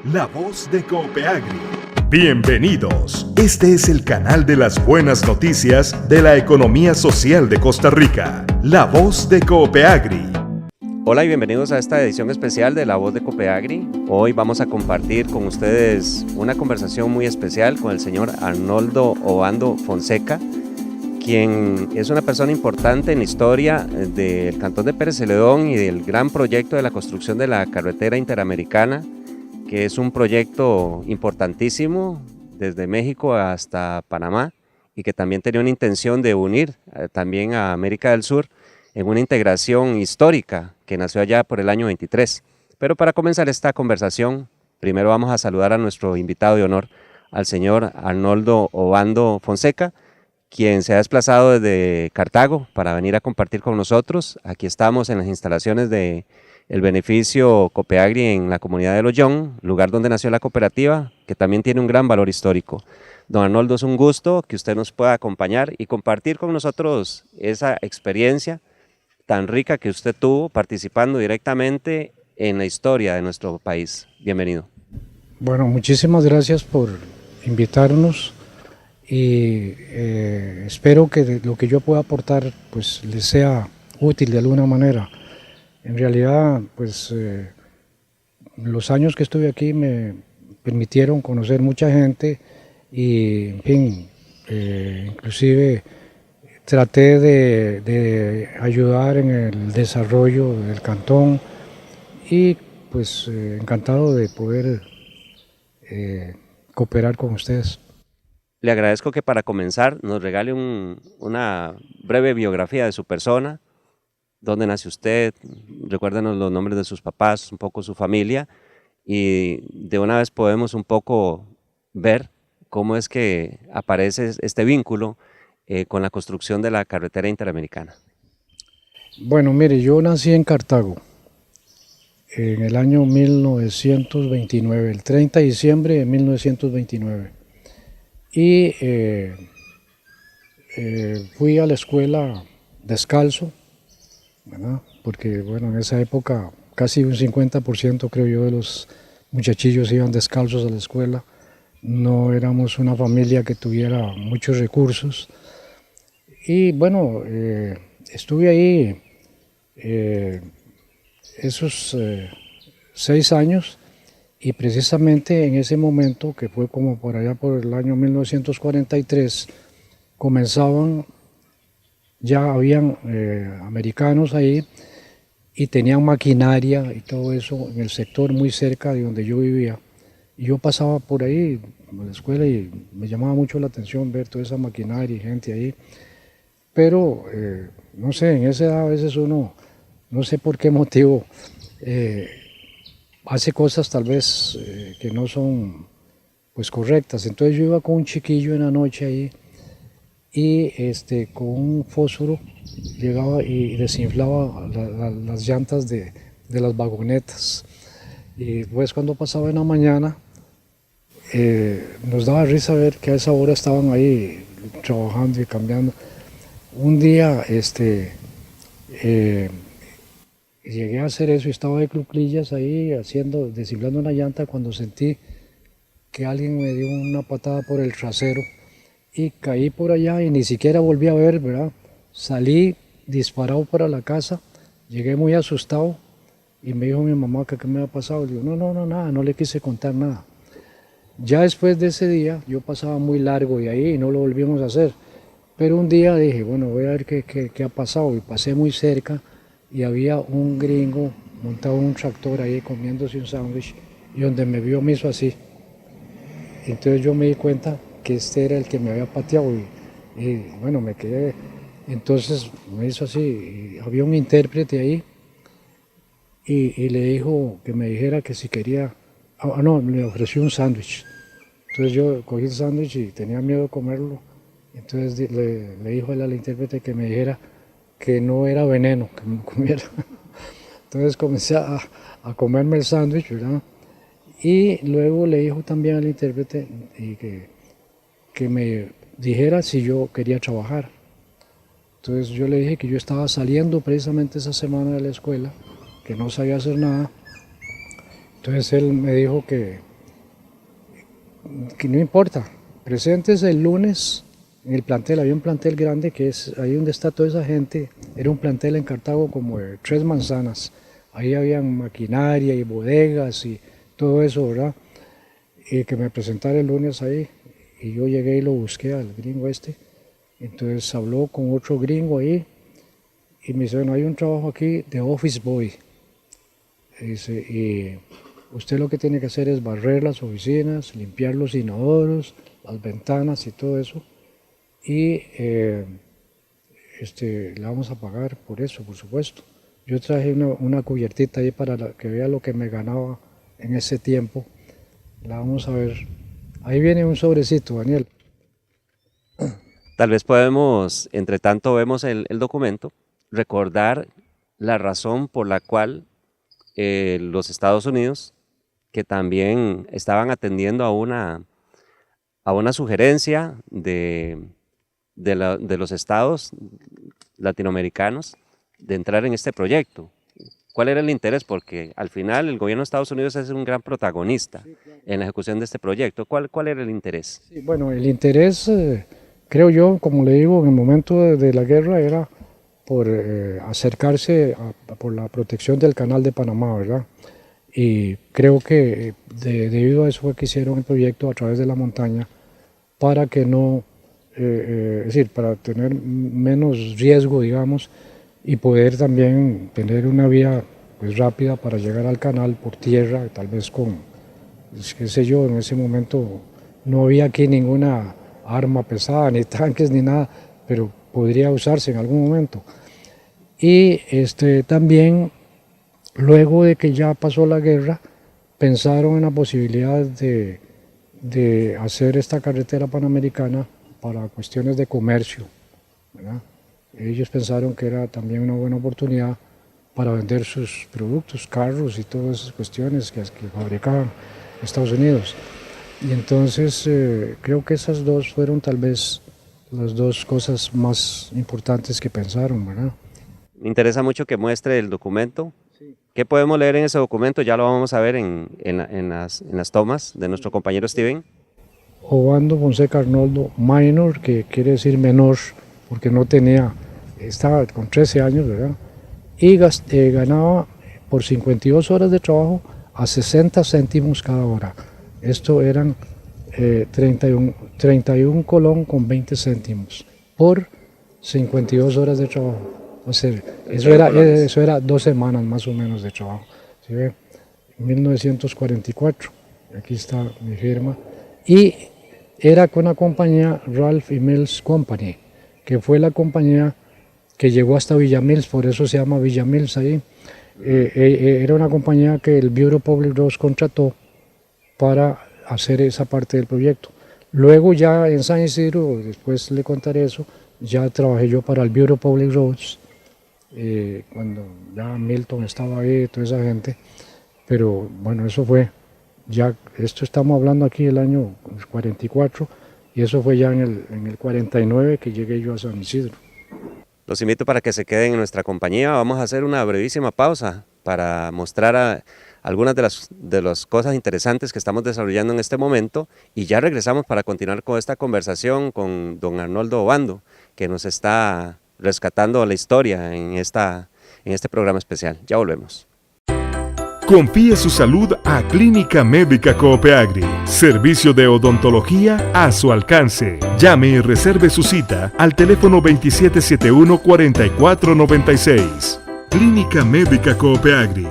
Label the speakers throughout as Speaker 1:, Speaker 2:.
Speaker 1: La voz de Copeagri. Bienvenidos. Este es el canal de las buenas noticias de la economía social de Costa Rica. La voz de Copeagri.
Speaker 2: Hola y bienvenidos a esta edición especial de La Voz de Copeagri. Hoy vamos a compartir con ustedes una conversación muy especial con el señor Arnoldo Obando Fonseca, quien es una persona importante en la historia del Cantón de Pérez Celedón y del gran proyecto de la construcción de la carretera interamericana, que es un proyecto importantísimo desde México hasta Panamá y que también tenía una intención de unir también a América del Sur en una integración histórica que nació allá por el año 23. Pero para comenzar esta conversación, primero vamos a saludar a nuestro invitado de honor, al señor Arnoldo Obando Fonseca, quien se ha desplazado desde Cartago para venir a compartir con nosotros. Aquí estamos en las instalaciones de el beneficio Copeagri en la comunidad de Lollón, lugar donde nació la cooperativa, que también tiene un gran valor histórico. Don Arnoldo, es un gusto que usted nos pueda acompañar y compartir con nosotros esa experiencia tan rica que usted tuvo participando directamente en la historia de nuestro país. Bienvenido.
Speaker 3: Bueno, muchísimas gracias por invitarnos y espero que lo que yo pueda aportar pues les sea útil de alguna manera. En realidad, pues los años que estuve aquí me permitieron conocer mucha gente y, en fin, inclusive traté de ayudar en el desarrollo del cantón y pues encantado de poder cooperar con ustedes.
Speaker 2: Le agradezco que para comenzar nos regale una breve biografía de su persona. ¿Dónde nace usted? Recuérdenos los nombres de sus papás, un poco su familia, y de una vez podemos un poco ver cómo es que aparece este vínculo con la construcción de la carretera interamericana.
Speaker 3: Bueno, mire, yo nací en Cartago en el año 1929, el 30 de diciembre de 1929, y fui a la escuela descalzo, ¿verdad? Porque bueno, en esa época casi un 50% creo yo de los muchachillos iban descalzos a la escuela. No éramos una familia que tuviera muchos recursos y bueno, estuve ahí esos 6 años y precisamente en ese momento, que fue como por allá por el año 1943, ya habían americanos ahí y tenían maquinaria y todo eso en el sector muy cerca de donde yo vivía. Y yo pasaba por ahí a la escuela y me llamaba mucho la atención ver toda esa maquinaria y gente ahí. Pero, no sé, en esa edad a veces uno, no sé por qué motivo, hace cosas tal vez que no son pues correctas. Entonces yo iba con un chiquillo en la noche ahí y con un fósforo llegaba y desinflaba las llantas de las vagonetas. Y pues cuando pasaba en la mañana, nos daba risa ver que a esa hora estaban ahí trabajando y cambiando. Un día llegué a hacer eso y estaba de cuclillas ahí desinflando una llanta cuando sentí que alguien me dio una patada por el trasero y caí por allá y ni siquiera volví a ver, ¿verdad? Salí disparado para la casa, llegué muy asustado y me dijo mi mamá que qué me había pasado. Le digo, no, nada, no le quise contar nada. Ya después de ese día yo pasaba muy largo y ahí no lo volvimos a hacer. Pero un día dije, bueno, voy a ver qué ha pasado y pasé muy cerca y había un gringo montado en un tractor ahí comiéndose un sándwich y donde me vio me hizo así. Entonces yo me di cuenta que este era el que me había pateado y bueno, me quedé. Entonces me hizo así, y había un intérprete ahí y le dijo que me dijera que si quería, no, me ofreció un sándwich. Entonces yo cogí el sándwich y tenía miedo de comerlo, entonces le dijo él al intérprete que me dijera que no era veneno, que me lo comiera. Entonces comencé a comerme el sándwich, ¿verdad? Y luego le dijo también al intérprete que me dijera si yo quería trabajar. Entonces yo le dije que yo estaba saliendo precisamente esa semana de la escuela, que no sabía hacer nada. Entonces él me dijo que que no importa, presentes el lunes en el plantel. Había un plantel grande que es ahí donde está toda esa gente. Era un plantel en Cartago como de 3 manzanas. Ahí habían maquinaria y bodegas y todo eso, ¿verdad? Y que me presentara el lunes ahí. Y yo llegué y lo busqué al gringo este. Entonces habló con otro gringo ahí y me dice, bueno, hay un trabajo aquí de office boy. Dice, y usted lo que tiene que hacer es barrer las oficinas, limpiar los inodoros, las ventanas y todo eso. Y le vamos a pagar por eso, por supuesto. Yo traje una cubiertita ahí para que vea lo que me ganaba en ese tiempo. La vamos a ver. Ahí viene un sobrecito, Daniel.
Speaker 2: Tal vez podemos, entre tanto vemos el documento, recordar la razón por la cual los Estados Unidos, que también estaban atendiendo a una sugerencia de los estados latinoamericanos de entrar en este proyecto. ¿Cuál era el interés? Porque al final el gobierno de Estados Unidos es un gran protagonista en la ejecución de este proyecto. ¿Cuál era el interés?
Speaker 3: Sí, bueno, el interés, creo yo, como le digo, en el momento de la guerra era por acercarse por la protección del canal de Panamá, ¿verdad? Y creo que debido a eso fue que hicieron el proyecto a través de la montaña para que no, es decir, para tener menos riesgo, digamos, y poder también tener una vía pues, rápida para llegar al canal por tierra, tal vez con, qué sé yo, en ese momento no había aquí ninguna arma pesada, ni tanques, ni nada, pero podría usarse en algún momento. Y también, luego de que ya pasó la guerra, pensaron en la posibilidad de hacer esta carretera panamericana para cuestiones de comercio, ¿verdad? Ellos pensaron que era también una buena oportunidad para vender sus productos, carros y todas esas cuestiones que fabricaban Estados Unidos. Y entonces creo que esas dos fueron tal vez las dos cosas más importantes que pensaron, ¿verdad?
Speaker 2: Me interesa mucho que muestre el documento. Sí. ¿Qué podemos leer en ese documento? Ya lo vamos a ver en las tomas de nuestro compañero Steven.
Speaker 3: Obando Fonseca Arnoldo Minor, que quiere decir menor, porque no tenía, estaba con 13 años, ¿verdad? Y ganaba por 52 horas de trabajo a 60 céntimos cada hora. Esto eran 31 colón con 20 céntimos por 52 horas de trabajo. O sea, eso era 2 semanas más o menos de trabajo. ¿Sí ve? 1944, aquí está mi firma. Y era con la compañía Ralph y Mills Company, que fue la compañía que llegó hasta Villa Mills, por eso se llama Villa Mills ahí. Era una compañía que el Bureau Public Roads contrató para hacer esa parte del proyecto. Luego ya en San Isidro, después le contaré eso, ya trabajé yo para el Bureau Public Roads, cuando ya Milton estaba ahí, toda esa gente, pero bueno, eso fue, ya esto estamos hablando aquí del año 44, y eso fue ya en el 49 que llegué yo a San Isidro.
Speaker 2: Los invito para que se queden en nuestra compañía. Vamos a hacer una brevísima pausa para mostrar algunas de las cosas interesantes que estamos desarrollando en este momento y ya regresamos para continuar con esta conversación con don Arnoldo Obando, que nos está rescatando la historia en este programa especial. Ya volvemos.
Speaker 1: Confíe su salud a Clínica Médica Coopeagri. Servicio de odontología a su alcance. Llame y reserve su cita al teléfono 2771-4496. Clínica Médica Coopeagri.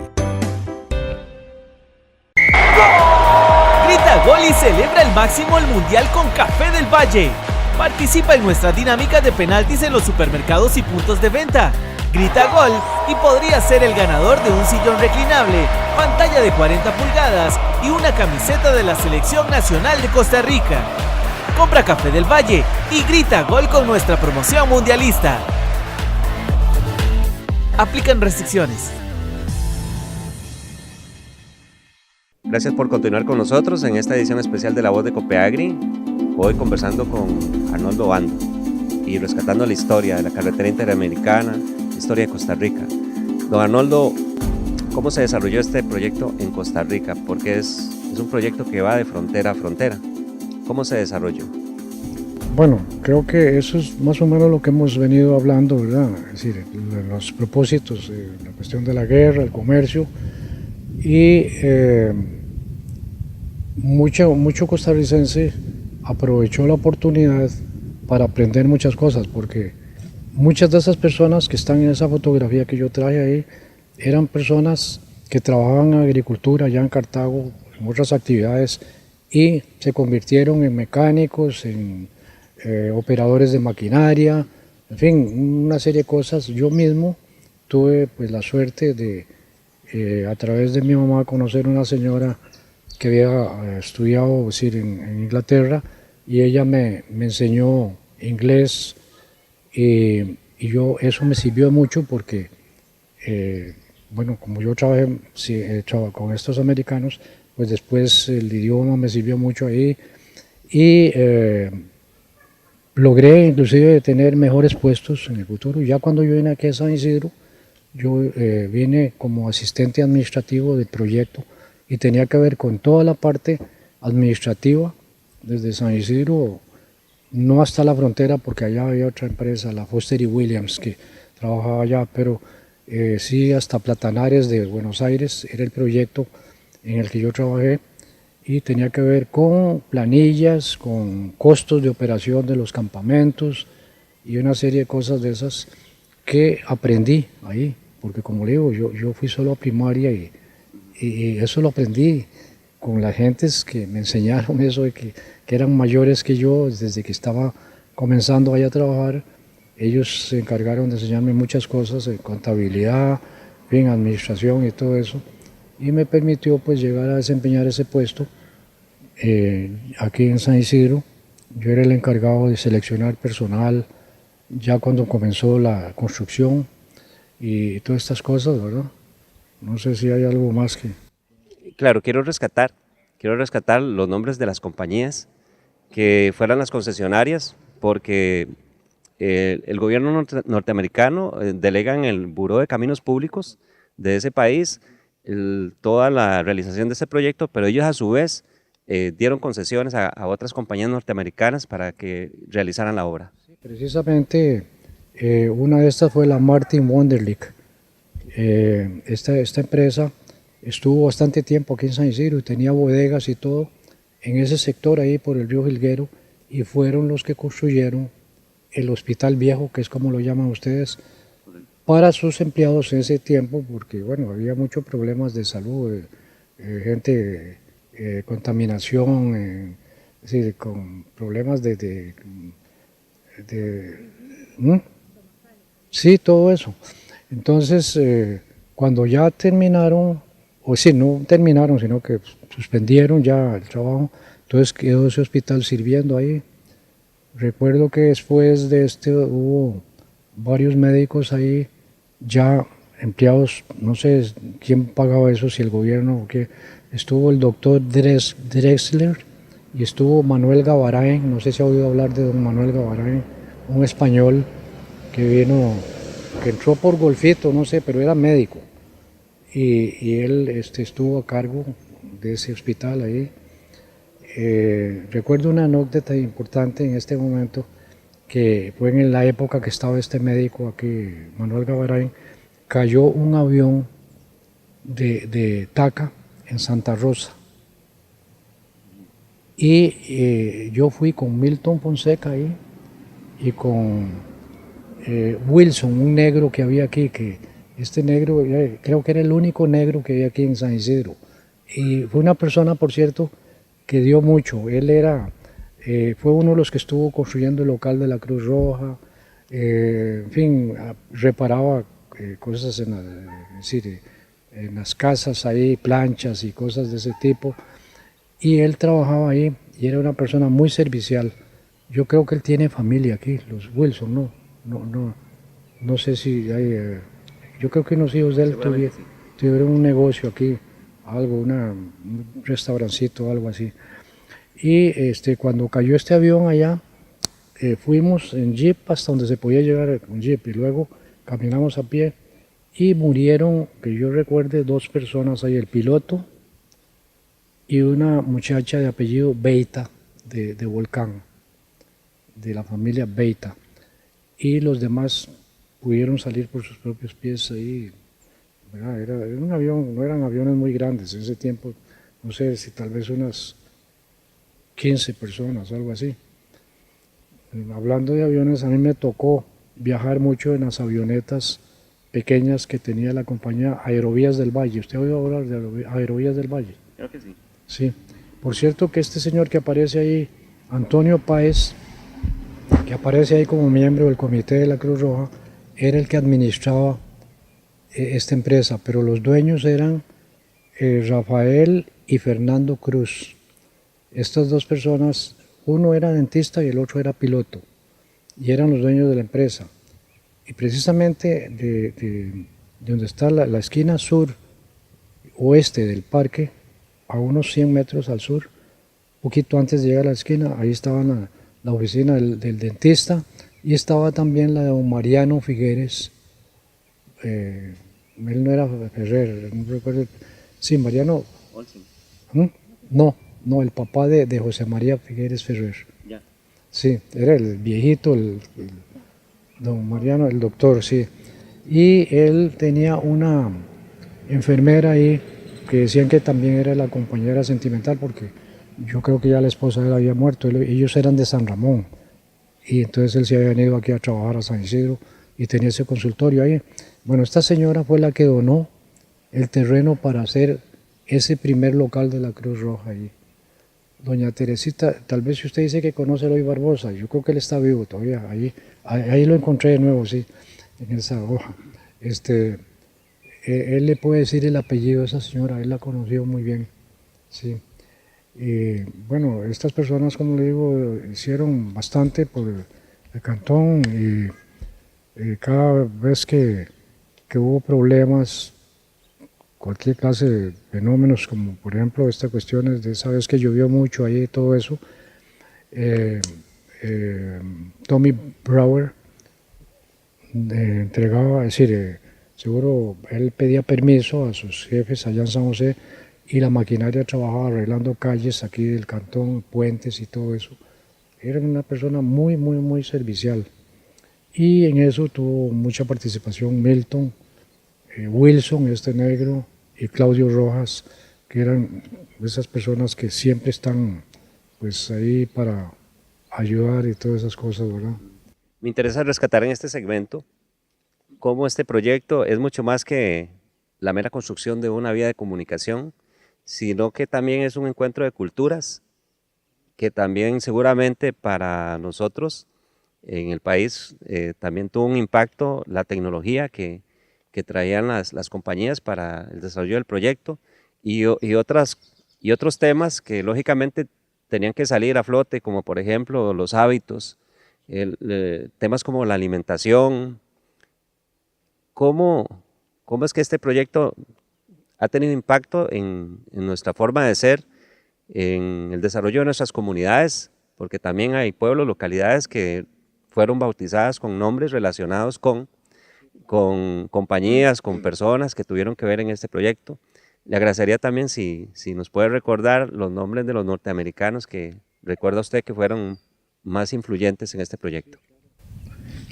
Speaker 4: Grita gol y celebra el máximo el Mundial con Café del Valle. Participa en nuestra dinámica de penaltis en los supermercados y puntos de venta. Grita gol y podrías ser el ganador de un sillón reclinable, pantalla de 40 pulgadas y una camiseta de la Selección Nacional de Costa Rica. Compra Café del Valle y grita gol con nuestra promoción mundialista. Aplican restricciones.
Speaker 2: Gracias por continuar con nosotros en esta edición especial de La Voz de Copeagri. Hoy conversando con Arnoldo Obando y rescatando la historia de la carretera interamericana, la historia de Costa Rica. Don Arnoldo, ¿cómo se desarrolló este proyecto en Costa Rica? Porque es un proyecto que va de frontera a frontera. ¿Cómo se desarrolló?
Speaker 3: Bueno, creo que eso es más o menos lo que hemos venido hablando, ¿verdad? Es decir, los propósitos, la cuestión de la guerra, el comercio y mucho costarricense aprovechó la oportunidad para aprender muchas cosas, porque muchas de esas personas que están en esa fotografía que yo traje ahí eran personas que trabajaban en agricultura allá en Cartago, en otras actividades, y se convirtieron en mecánicos, en operadores de maquinaria, en fin, una serie de cosas. Yo mismo tuve pues la suerte de, a través de mi mamá, conocer una señora que había estudiado, es decir, en Inglaterra, y ella me enseñó inglés, y eso me sirvió mucho porque, bueno, como yo trabajé con estos americanos, pues después el idioma me sirvió mucho ahí, y logré inclusive tener mejores puestos en el futuro. Ya cuando yo vine aquí a San Isidro, yo vine como asistente administrativo del proyecto y tenía que ver con toda la parte administrativa desde San Isidro, no hasta la frontera, porque allá había otra empresa, la Foster y Williams, que trabajaba allá, pero sí hasta Platanares de Buenos Aires era el proyecto en el que yo trabajé, y tenía que ver con planillas, con costos de operación de los campamentos y una serie de cosas de esas que aprendí ahí, porque como le digo, yo fui solo a primaria y eso lo aprendí con las gentes que me enseñaron eso, de que eran mayores que yo desde que estaba comenzando allá a trabajar. Ellos se encargaron de enseñarme muchas cosas, contabilidad, en administración y todo eso, y me permitió pues llegar a desempeñar ese puesto aquí en San Isidro. Yo era el encargado de seleccionar personal ya cuando comenzó la construcción y todas estas cosas, ¿verdad? No sé si hay algo más que...
Speaker 2: Claro, quiero rescatar los nombres de las compañías que fueran las concesionarias, porque el gobierno norteamericano delega en el Buró de Caminos Públicos de ese país toda la realización de ese proyecto, pero ellos a su vez dieron concesiones a otras compañías norteamericanas para que realizaran la obra.
Speaker 3: Sí, precisamente una de estas fue la Martin Wunderlich. Esta empresa estuvo bastante tiempo aquí en San Isidro y tenía bodegas y todo en ese sector ahí por el río Jilguero, y fueron los que construyeron el Hospital Viejo, que es como lo llaman ustedes, para sus empleados en ese tiempo, porque bueno, había muchos problemas de salud, gente, contaminación, es decir, con problemas sí, todo eso. Entonces, cuando ya terminaron, o sí, no terminaron, sino que suspendieron ya el trabajo, entonces quedó ese hospital sirviendo ahí. Recuerdo que después de hubo varios médicos ahí, ya empleados, no sé quién pagaba eso, si el gobierno o qué. Estuvo el doctor Drexler y estuvo Manuel Gavarain, no sé si ha oído hablar de don Manuel Gavarain, un español que vino, que entró por Golfito, no sé, pero era médico. Y él estuvo a cargo de ese hospital ahí. Recuerdo una anécdota importante en este momento, que fue en la época que estaba este médico aquí, Manuel Gavarain, cayó un avión de TACA en Santa Rosa. Y yo fui con Milton Fonseca ahí y con Wilson, un negro que había aquí, que este negro creo que era el único negro que había aquí en San Isidro. Y fue una persona, por cierto, que dio mucho. Él fue uno de los que estuvo construyendo el local de la Cruz Roja, en fin, reparaba cosas en las casas ahí, planchas y cosas de ese tipo. Y él trabajaba ahí y era una persona muy servicial. Yo creo que él tiene familia aquí, los Wilson, no sé si hay, yo creo que unos hijos de él tuvieron un negocio aquí, algo, un restaurancito, algo así. Y cuando cayó este avión allá, fuimos en jeep hasta donde se podía llegar con jeep y luego caminamos a pie y murieron, que yo recuerde, 2 personas ahí, el piloto y una muchacha de apellido Beita, de Volcán, de la familia Beita, y los demás pudieron salir por sus propios pies ahí. Era un avión, no eran aviones muy grandes en ese tiempo, no sé si tal vez unas 15 personas, algo así. Hablando de aviones, a mí me tocó viajar mucho en las avionetas pequeñas que tenía la compañía Aerovías del Valle. ¿Usted ha oído hablar de Aerovías del Valle?
Speaker 2: Creo que sí.
Speaker 3: Sí. Por cierto que este señor que aparece ahí, Antonio Páez, que aparece ahí como miembro del comité de la Cruz Roja, era el que administraba esta empresa, pero los dueños eran Rafael y Fernando Cruz. Estas dos personas, uno era dentista y el otro era piloto, y eran los dueños de la empresa. Y precisamente de donde está la esquina sur oeste del parque, a unos 100 metros al sur, poquito antes de llegar a la esquina, ahí estaba la oficina del dentista, y estaba también la de don Mariano Figueres. Él no era Ferrer, no recuerdo. Sí, Mariano. No, el papá de José María Figueres Ferrer.
Speaker 2: Ya.
Speaker 3: Sí, era el viejito, don Mariano, el doctor, sí. Y él tenía una enfermera ahí que decían que también era la compañera sentimental, porque yo creo que ya la esposa de él había muerto. Ellos eran de San Ramón, y entonces él se había venido aquí a trabajar a San Isidro y tenía ese consultorio ahí. Bueno, esta señora fue la que donó el terreno para hacer ese primer local de la Cruz Roja ahí. Doña Teresita, tal vez si usted dice que conoce a Eloy Barbosa, yo creo que él está vivo todavía, ahí lo encontré de nuevo, sí, en esa hoja. Él le puede decir el apellido de esa señora, él la conoció muy bien, sí. Bueno, estas personas, como le digo, hicieron bastante por el cantón, y cada vez que hubo problemas, cualquier clase de fenómenos, como por ejemplo esta cuestión de esa vez que llovió mucho ahí y todo eso, Tommy Brower entregaba, es decir, seguro él pedía permiso a sus jefes allá en San José, y la maquinaria trabajaba arreglando calles aquí del cantón, puentes y todo eso. Era una persona muy, muy, muy servicial. Y en eso tuvo mucha participación Milton, Wilson, este negro, y Claudio Rojas, que eran esas personas que siempre están pues ahí para ayudar y todas esas cosas, ¿verdad?
Speaker 2: Me interesa rescatar en este segmento cómo este proyecto es mucho más que la mera construcción de una vía de comunicación, sino que también es un encuentro de culturas, que también seguramente para nosotros en el país también tuvo un impacto la tecnología que traían las compañías para el desarrollo del proyecto, y otros temas que lógicamente tenían que salir a flote, como por ejemplo los hábitos, temas como la alimentación. ¿Cómo es que este proyecto ha tenido impacto en nuestra forma de ser, en el desarrollo de nuestras comunidades? Porque también hay pueblos, localidades que fueron bautizadas con nombres relacionados con compañías, con personas que tuvieron que ver en este proyecto. Le agradecería también si nos puede recordar los nombres de los norteamericanos que recuerda usted que fueron más influyentes en este proyecto.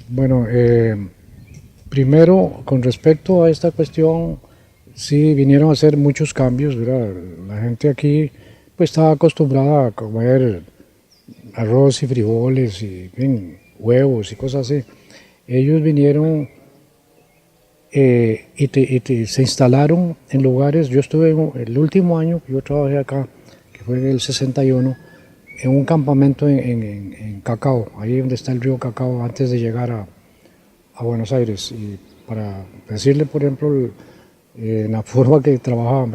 Speaker 3: Bueno, primero, con respecto a esta cuestión, sí vinieron a hacer muchos cambios, ¿verdad? La gente aquí pues estaba acostumbrada a comer arroz y frijoles y huevos y cosas así. Ellos vinieron se instalaron en lugares. Yo estuve el último año que yo trabajé acá, que fue en el 61, en un campamento en Cacao, ahí donde está el río Cacao, antes de llegar a Buenos Aires. Y para decirle, por ejemplo, la forma que trabajaban,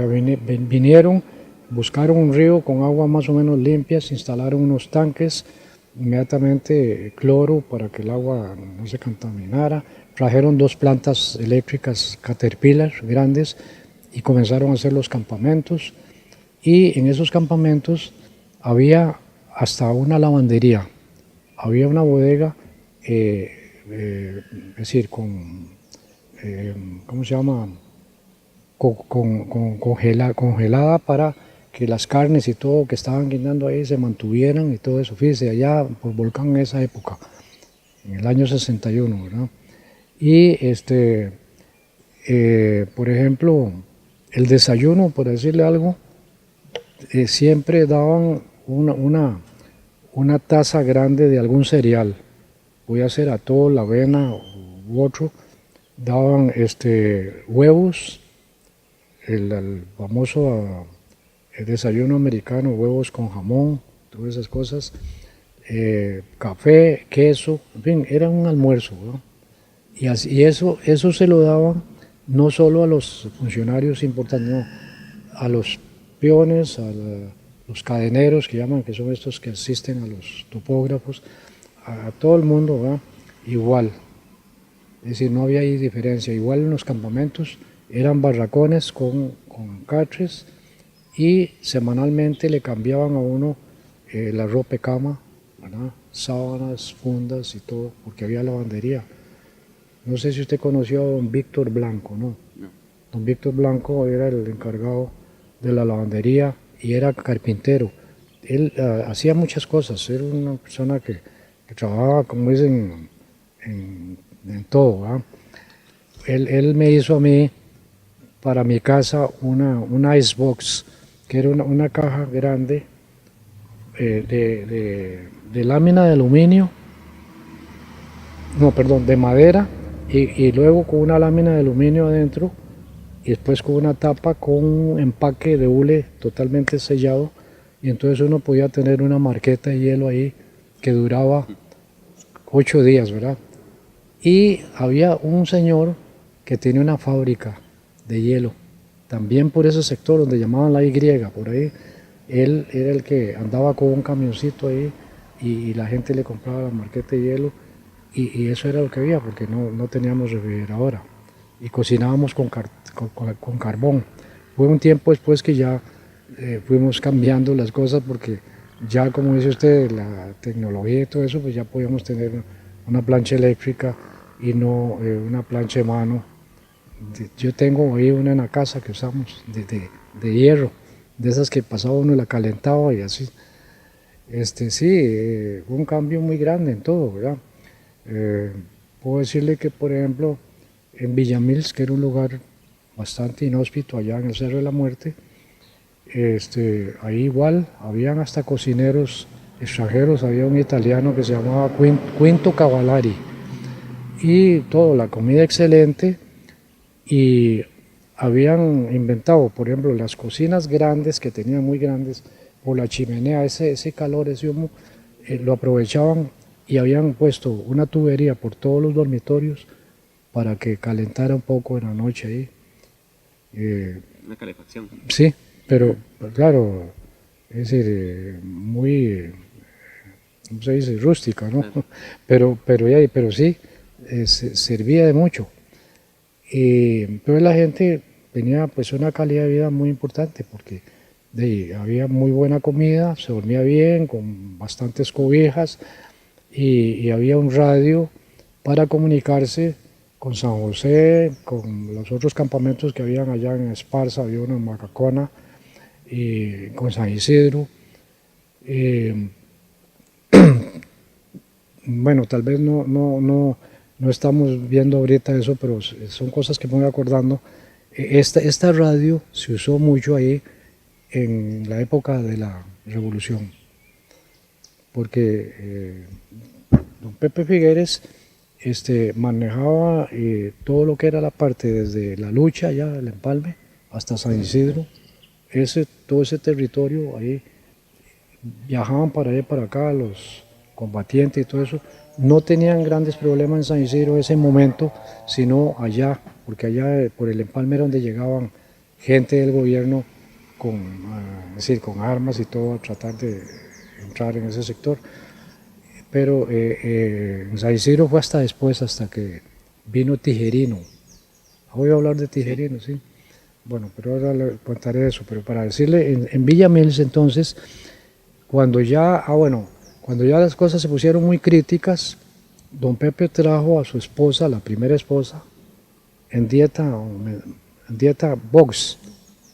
Speaker 3: vinieron, buscaron un río con agua más o menos limpia, se instalaron unos tanques, inmediatamente cloro para que el agua no se contaminara, trajeron 2 plantas eléctricas Caterpillar grandes y comenzaron a hacer los campamentos, y en esos campamentos había hasta una lavandería, había una bodega, es decir, ¿cómo se llama? Congelada para que las carnes y todo que estaban guindando ahí se mantuvieran y todo eso. Fíjese, allá por Volcán en esa época, en el año 61, ¿verdad? Y por ejemplo, el desayuno, por decirle algo, siempre daban una taza grande de algún cereal, podía ser atol, avena u otro, daban huevos, el famoso el desayuno americano, huevos con jamón, todas esas cosas, café, queso, en fin, era un almuerzo, ¿no? Y eso se lo daban no solo a los funcionarios importantes, no, a los peones, los cadeneros que llaman, que son estos que asisten a los topógrafos, a todo el mundo, ¿verdad? Igual. Es decir, no había ahí diferencia. Igual en los campamentos eran barracones con catres y semanalmente le cambiaban a uno la ropa de cama, ¿verdad? Sábanas, fundas y todo, porque había lavandería. No sé si usted conoció a don Víctor Blanco, ¿no? No. Don Víctor Blanco era el encargado de la lavandería y era carpintero. Él hacía muchas cosas, era una persona que trabajaba, como dicen, en todo, ¿verdad? Él me hizo a mí, para mi casa, una icebox, que era una caja grande de lámina de aluminio, no, perdón, de madera, y luego con una lámina de aluminio adentro, y después con una tapa con un empaque de hule totalmente sellado, y entonces uno podía tener una marqueta de hielo ahí que duraba 8 días, ¿verdad? Y había un señor que tenía una fábrica de hielo, también por ese sector donde llamaban la Y, por ahí. Él era el que andaba con un camioncito ahí y la gente le compraba la marqueta de hielo y eso era lo que había porque no teníamos refrigeradora y cocinábamos con carbón. Fue un tiempo después que ya fuimos cambiando las cosas porque ya, como dice usted, la tecnología y todo eso, pues ya podíamos tener una plancha eléctrica y no una plancha de mano. Yo tengo ahí una en la casa que usamos de hierro, de esas que pasaba uno y la calentaba y así. Sí, fue un cambio muy grande en todo, ¿verdad? Puedo decirle que, por ejemplo, en Villamils, que era un lugar bastante inhóspito allá en el Cerro de la Muerte, ahí igual habían hasta cocineros extranjeros, había un italiano que se llamaba Quinto Cavallari y todo, la comida excelente, y habían inventado, por ejemplo, las cocinas grandes que tenían muy grandes, por la chimenea, ese calor, ese humo, lo aprovechaban y habían puesto una tubería por todos los dormitorios para que calentara un poco en la noche ahí.
Speaker 2: Una calefacción.
Speaker 3: Sí, pero claro, es decir, muy, ¿cómo se dice? Rústica, ¿no? Pero sí, servía de mucho. Pero la gente tenía pues una calidad de vida muy importante porque había muy buena comida, se dormía bien, con bastantes cobijas y había un radio para comunicarse con San José, con los otros campamentos que habían allá en Esparza, había uno en Macacona, y con San Isidro. Bueno, tal vez no estamos viendo ahorita eso, pero son cosas que me voy acordando. Esta radio se usó mucho ahí en la época de la Revolución, porque don Pepe Figueres manejaba todo lo que era la parte desde la Lucha, allá el Empalme, hasta San Isidro, todo ese territorio ahí, viajaban para allá y para acá los combatientes y todo eso. No tenían grandes problemas en San Isidro en ese momento, sino allá, porque allá por el Empalme era donde llegaban gente del gobierno es decir, con armas y todo a tratar de entrar en ese sector. Pero en San Isidro fue hasta después, hasta que vino Tijerino. Voy a hablar de Tijerino, sí. Bueno, pero ahora le contaré eso. Pero para decirle, en Villamils entonces, cuando ya las cosas se pusieron muy críticas, don Pepe trajo a su esposa, la primera esposa, en dieta box,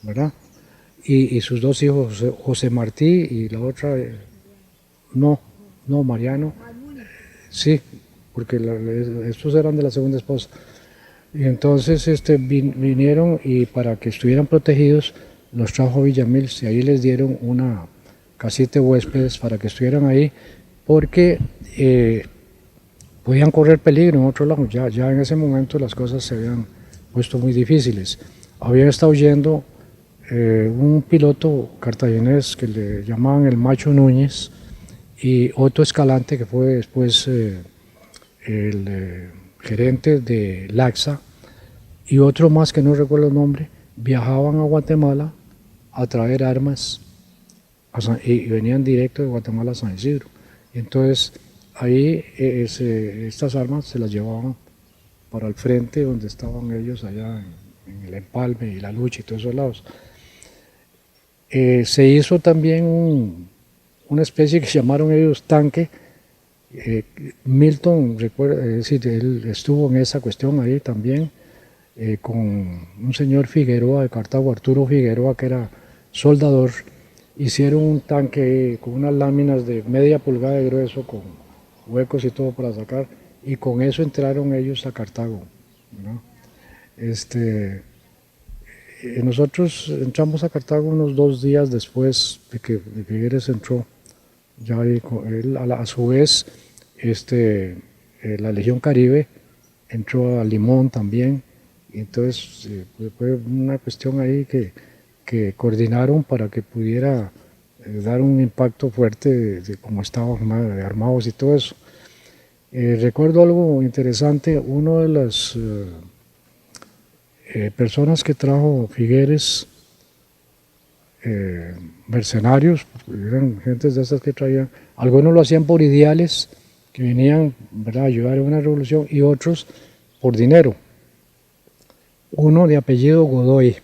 Speaker 3: ¿verdad? y sus dos hijos, José Martí y la otra, Mariano, sí, porque estos eran de la segunda esposa. Y entonces vinieron y para que estuvieran protegidos los trajo a Villamils y ahí les dieron una casita de huéspedes para que estuvieran ahí porque podían correr peligro en otro lado. Ya en ese momento las cosas se habían puesto muy difíciles. Había estado huyendo un piloto cartaginés que le llamaban el Macho Núñez y Otto Escalante, que fue después el gerente de Laxa, y otro más que no recuerdo el nombre, viajaban a Guatemala a traer armas y venían directo de Guatemala a San Isidro. Y entonces ahí estas armas se las llevaban para el frente donde estaban ellos allá en el Empalme y La Lucha y todos esos lados. Se hizo también una especie que llamaron ellos tanque. Milton, recuerda, es decir, él estuvo en esa cuestión ahí también, con un señor Figueroa de Cartago, Arturo Figueroa, que era soldador. Hicieron un tanque con unas láminas de media pulgada de grueso, con huecos y todo para sacar, y con eso entraron ellos a Cartago, ¿no? Nosotros entramos a Cartago unos 2 días después de que Figueres entró. Ya él, a su vez, la Legión Caribe entró a Limón también. Y entonces fue una cuestión ahí que coordinaron para que pudiera dar un impacto fuerte de cómo estaban armados y todo eso. Recuerdo algo interesante, una de las personas que trajo Figueres, mercenarios, eran gentes de esas que traían, algunos lo hacían por ideales, que venían, ¿verdad?, a ayudar en una revolución, y otros por dinero. Uno de apellido Godoy,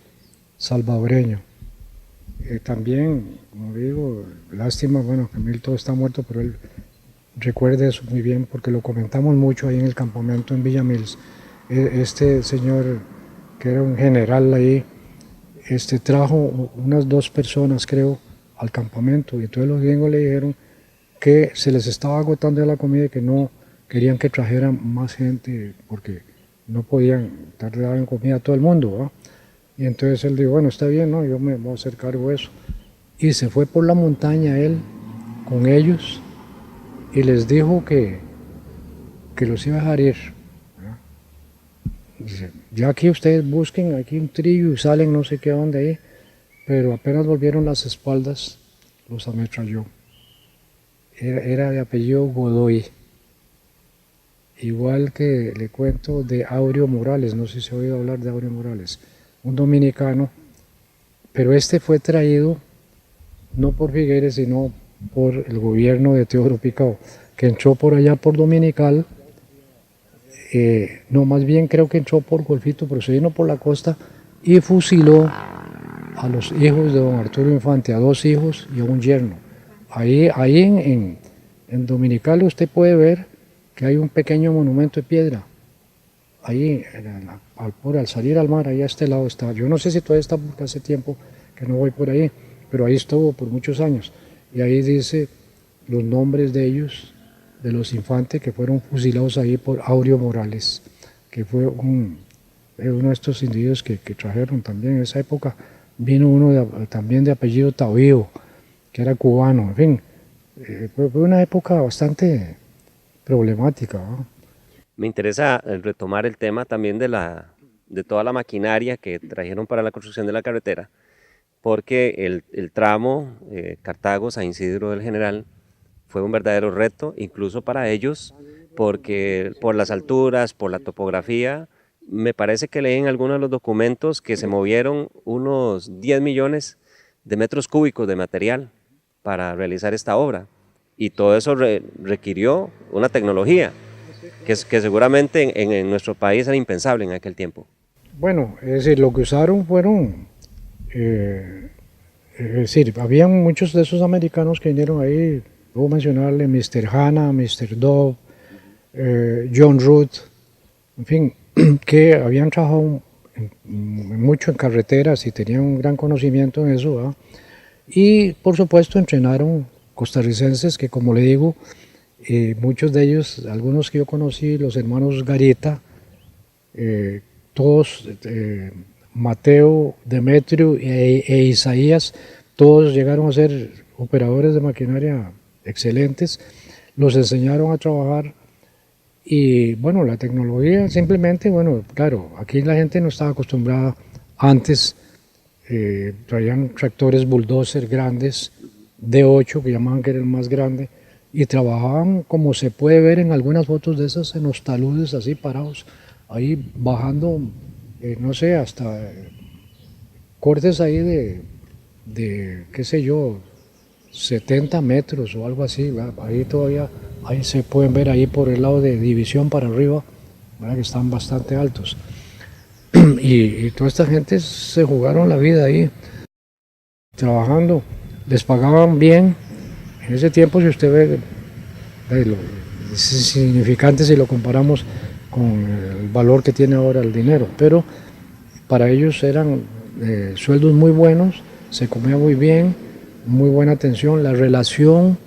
Speaker 3: salvadoreño. También, como digo, lástima, bueno, que Milton está muerto, pero él recuerda eso muy bien, porque lo comentamos mucho ahí en el campamento en Villamils. Este señor, que era un general ahí, trajo unas 2 personas, creo, al campamento, y entonces los gringos le dijeron que se les estaba agotando ya la comida y que no querían que trajeran más gente porque no podían dar en comida a todo el mundo, ¿va? Y entonces él dijo, bueno, está bien, ¿no? Yo me voy a hacer cargo de eso. Y se fue por la montaña él con ellos y les dijo que los iba a dejar ir. Dice, ya aquí ustedes busquen aquí un trillo y salen no sé qué a dónde ahí, pero apenas volvieron las espaldas, los ametralló. Era de apellido Godoy. Igual que le cuento de Aureo Morales, no sé si se ha oído hablar de Aureo Morales, un dominicano, pero fue traído no por Figueres, sino por el gobierno de Teodoro Picao, que entró por allá por Dominical, no, más bien creo que entró por Golfito, pero se vino por la costa y fusiló a los hijos de don Arturo Infante, a 2 hijos y a un yerno. Ahí en Dominical usted puede ver que hay un pequeño monumento de piedra. Ahí, al salir al mar, ahí a este lado está. Yo no sé si todavía está, porque hace tiempo que no voy por ahí, pero ahí estuvo por muchos años. Y ahí dice los nombres de ellos, de los infantes que fueron fusilados ahí por Aureo Morales, que fue uno de estos individuos que trajeron también en esa época. Vino uno también de apellido Tavío, que era cubano, en fin. Fue una época bastante problemática, ¿no?
Speaker 2: Me interesa retomar el tema también de toda la maquinaria que trajeron para la construcción de la carretera, porque el tramo Cartago-San Isidro del General fue un verdadero reto, incluso para ellos, porque por las alturas, por la topografía, me parece que leí en algunos de los documentos que se movieron unos 10 millones de metros cúbicos de material para realizar esta obra, y todo eso requirió una tecnología que seguramente en nuestro país era impensable en aquel tiempo.
Speaker 3: Bueno, es decir, lo que usaron fueron, es decir, habían muchos de esos americanos que vinieron ahí, puedo mencionarle Mr. Hanna, Mr. Dove, John Root, en fin, que habían trabajado mucho en carreteras y tenían un gran conocimiento en eso, ¿verdad? Y por supuesto entrenaron costarricenses que, como le digo, muchos de ellos, algunos que yo conocí, los hermanos Garita, todos, Mateo, Demetrio e Isaías, todos llegaron a ser operadores de maquinaria excelentes, los enseñaron a trabajar y bueno, la tecnología simplemente, bueno, claro, aquí la gente no estaba acostumbrada antes, traían tractores bulldozer grandes, D8 que llamaban que era el más grande, y trabajaban como se puede ver en algunas fotos de esas en los taludes así parados, ahí bajando, no sé, hasta cortes ahí de qué sé yo, 70 metros o algo así, ¿verdad? Ahí todavía, ahí se pueden ver ahí por el lado de División para arriba, ¿verdad? Que están bastante altos. Y toda esta gente se jugaron la vida ahí, trabajando, les pagaban bien. En ese tiempo, si usted ve, es insignificante si lo comparamos con el valor que tiene ahora el dinero, pero para ellos eran sueldos muy buenos, se comía muy bien, muy buena atención, la relación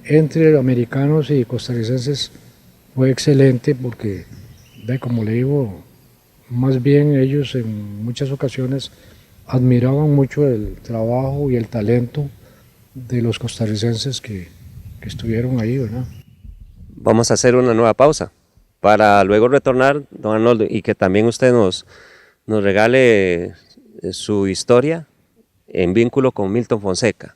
Speaker 3: entre americanos y costarricenses fue excelente porque, como le digo, más bien ellos en muchas ocasiones admiraban mucho el trabajo y el talento de los costarricenses que estuvieron ahí, ¿verdad?
Speaker 2: Vamos a hacer una nueva pausa para luego retornar, don Arnoldo, y que también usted nos regale su historia en vínculo con Milton Fonseca,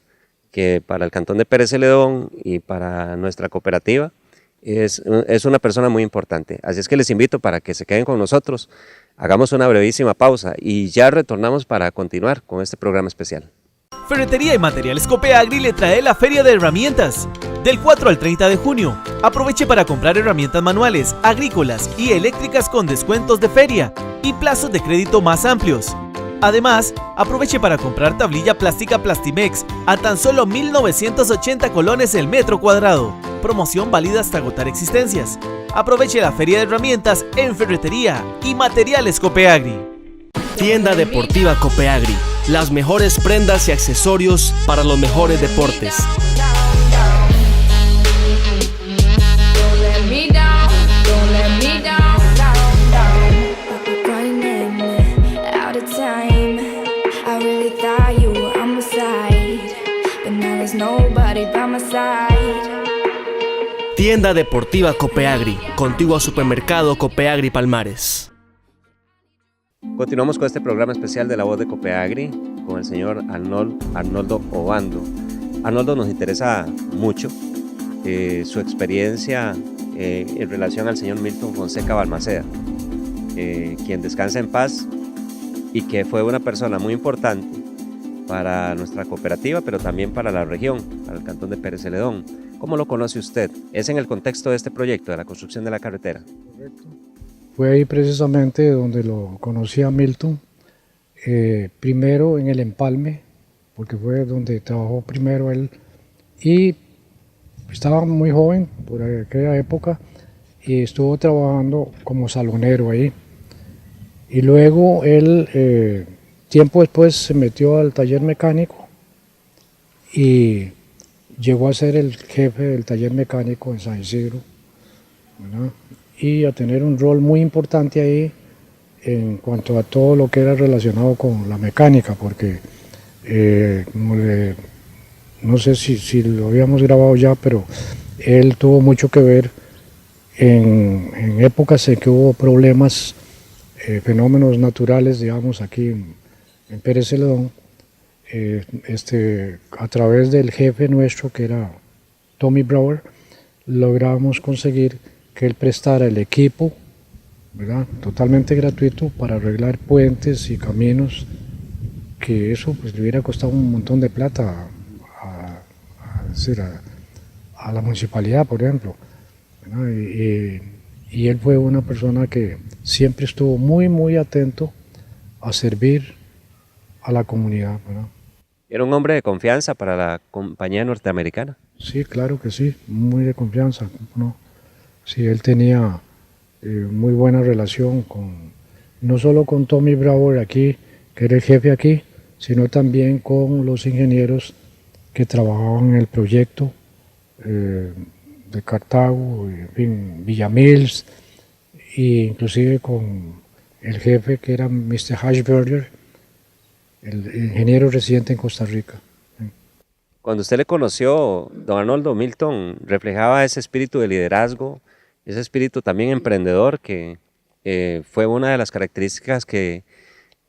Speaker 2: que para el cantón de Pérez Celedón y para nuestra cooperativa es una persona muy importante. Así es que les invito para que se queden con nosotros, hagamos una brevísima pausa y ya retornamos para continuar con este programa especial.
Speaker 4: Ferretería y Materiales Copeagri le trae la Feria de Herramientas. Del 4 al 30 de junio, aproveche para comprar herramientas manuales, agrícolas y eléctricas con descuentos de feria y plazos de crédito más amplios. Además, aproveche para comprar tablilla plástica Plastimex a tan solo 1.980 colones el metro cuadrado. Promoción válida hasta agotar existencias. Aproveche la Feria de Herramientas en Ferretería y Materiales Copeagri.
Speaker 5: Tienda Deportiva Copeagri. Las mejores prendas y accesorios para los mejores deportes. Tienda Deportiva Copeagri, contiguo al supermercado Copeagri Palmares.
Speaker 2: Continuamos con este programa especial de La Voz de Copeagri con el señor Arnoldo Obando. Arnoldo, nos interesa mucho su experiencia en relación al señor Milton Fonseca Balmaceda, quien descansa en paz y que fue una persona muy importante para nuestra cooperativa, pero también para la región, para el cantón de Pérez Celedón. ¿Cómo lo conoce usted? ¿Es en el contexto de este proyecto, de la construcción de la carretera?
Speaker 3: Correcto. Fue ahí precisamente donde lo conocí a Milton, primero en el empalme, porque fue donde trabajó primero él, y estaba muy joven por aquella época, y estuvo trabajando como salonero ahí. Y luego él, tiempo después, se metió al taller mecánico y llegó a ser el jefe del taller mecánico en San Isidro, ¿verdad? Y a tener un rol muy importante ahí en cuanto a todo lo que era relacionado con la mecánica, porque no sé si lo habíamos grabado ya, pero él tuvo mucho que ver en épocas en que hubo problemas, fenómenos naturales, digamos, aquí en Pérez Celedón, a través del jefe nuestro, que era Tommy Brower, logramos conseguir que él prestara el equipo, ¿verdad?, totalmente gratuito para arreglar puentes y caminos, que eso pues le hubiera costado un montón de plata a la municipalidad, por ejemplo, ¿verdad? Y él fue una persona que siempre estuvo muy atento a servir a la comunidad, ¿verdad?
Speaker 2: ¿Era un hombre de confianza para la compañía norteamericana?
Speaker 3: Sí, claro que sí, muy de confianza, ¿no? Sí, él tenía muy buena relación no solo con Tommy Bravo aquí, que era el jefe aquí, sino también con los ingenieros que trabajaban en el proyecto de Cartago, en fin, Villamils, e inclusive con el jefe que era Mr. Hashberger, el ingeniero residente en Costa Rica.
Speaker 2: Cuando usted le conoció, don Arnoldo, Milton reflejaba ese espíritu de liderazgo, ese espíritu también emprendedor que fue una de las características que